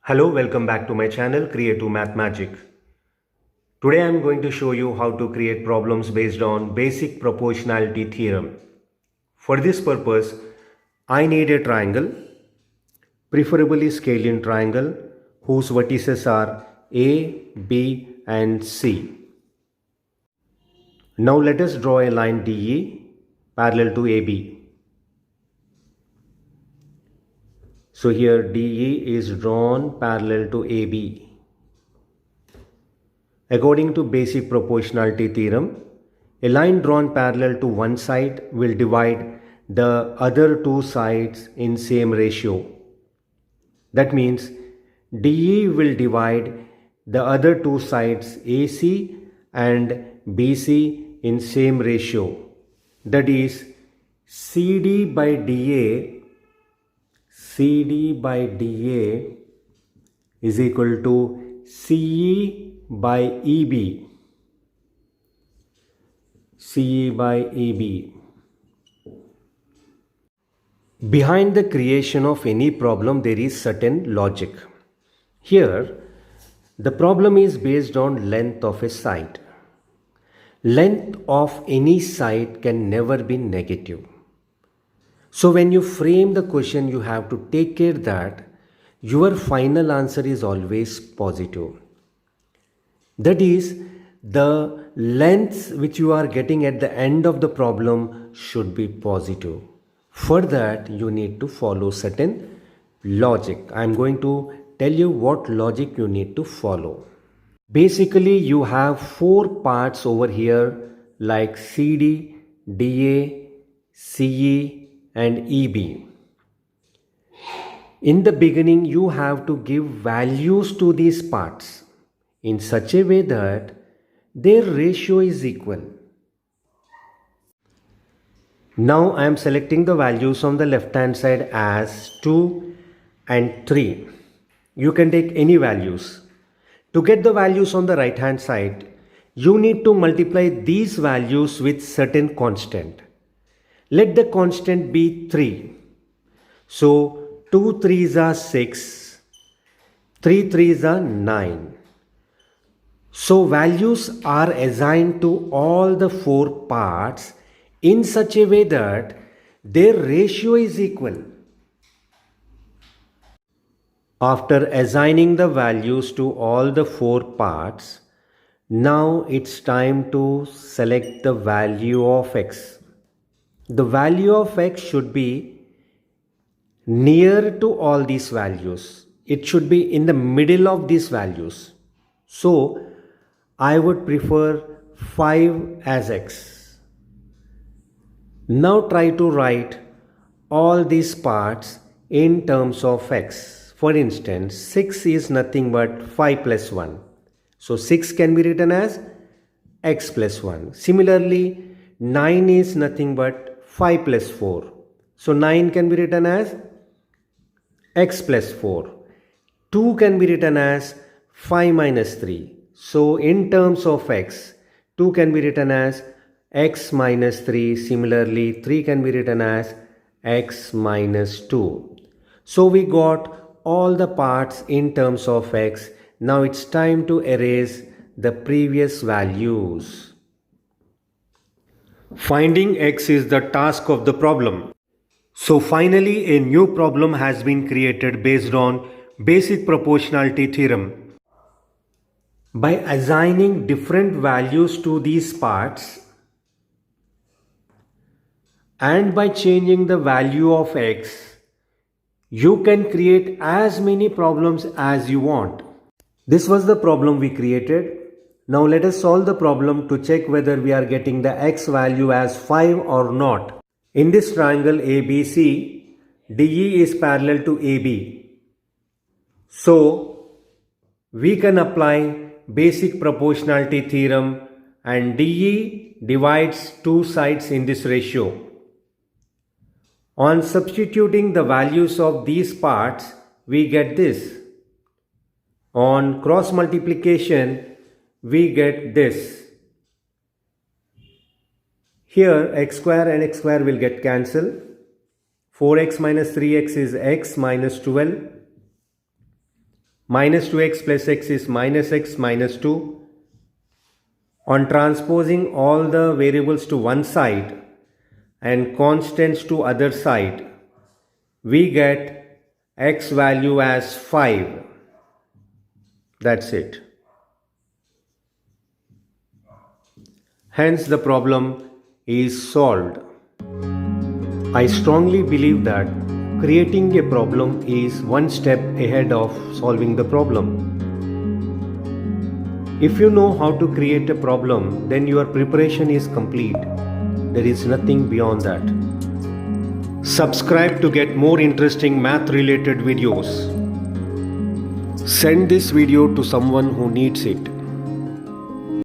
Hello, welcome back to my channel Creative Math Magic. Today I am going to show you how to create problems based on basic proportionality theorem. For this purpose, I need a triangle, preferably scalene triangle, whose vertices are A, B and C. Now let us draw a line DE parallel to AB. So here DE is drawn parallel to AB. According to basic proportionality theorem, a line drawn parallel to one side will divide the other two sides in same ratio. That means DE will divide the other two sides AC and BC in same ratio. That is CD by DA is equal to CE by EB. CE by EB. Behind the creation of any problem, there is certain logic. Here, the problem is based on length of a side. Length of any side can never be negative. So when you frame the question, you have to take care that your final answer is always positive. That is, the lengths which you are getting at the end of the problem should be positive. For that, you need to follow certain logic. I am going to tell you what logic you need to follow. Basically, you have four parts over here like CD, DA, CE and EB. In the beginning, you have to give values to these parts in such a way that their ratio is equal. Now I am selecting the values on the left hand side as 2 and 3. You can take any values. To get the values on the right hand side, you need to multiply these values with certain constant. Let the constant be 3. So 2 3s are 6, 3 3s are 9. So values are assigned to all the four parts in such a way that their ratio is equal. After assigning the values to all the four parts, now it's time to select the value of x. The value of x should be near to all these values. It should be in the middle of these values. So I would prefer 5 as x. Now try to write all these parts in terms of x. For instance, 6 is nothing but 5 plus 1. So 6 can be written as x plus 1. Similarly, 9 is nothing but 5 plus 4. So 9 can be written as x plus 4. 2 can be written as 5 minus 3. So in terms of x, 2 can be written as x minus 3. Similarly, 3 can be written as x minus 2. So we got all the parts in terms of x. Now it's time to erase the previous values. Finding x is the task of the problem. So finally, a new problem has been created based on basic proportionality theorem. By assigning different values to these parts and by changing the value of x, you can create as many problems as you want. This was the problem we created. Now let us solve the problem to check whether we are getting the x value as 5 or not. In this triangle ABC, DE is parallel to AB. So we can apply basic proportionality theorem and DE divides two sides in this ratio. On substituting the values of these parts, we get this. On cross multiplication, we get this. Here x square and x square will get cancelled. 4x minus 3x is x minus 12. Minus 2x plus x is minus x minus 2. On transposing all the variables to one side and constants to other side, we get x value as 5. That's it. Hence the problem is solved. I strongly believe that creating a problem is one step ahead of solving the problem. If you know how to create a problem, then your preparation is complete. There is nothing beyond that. Subscribe to get more interesting math related videos. Send this video to someone who needs it.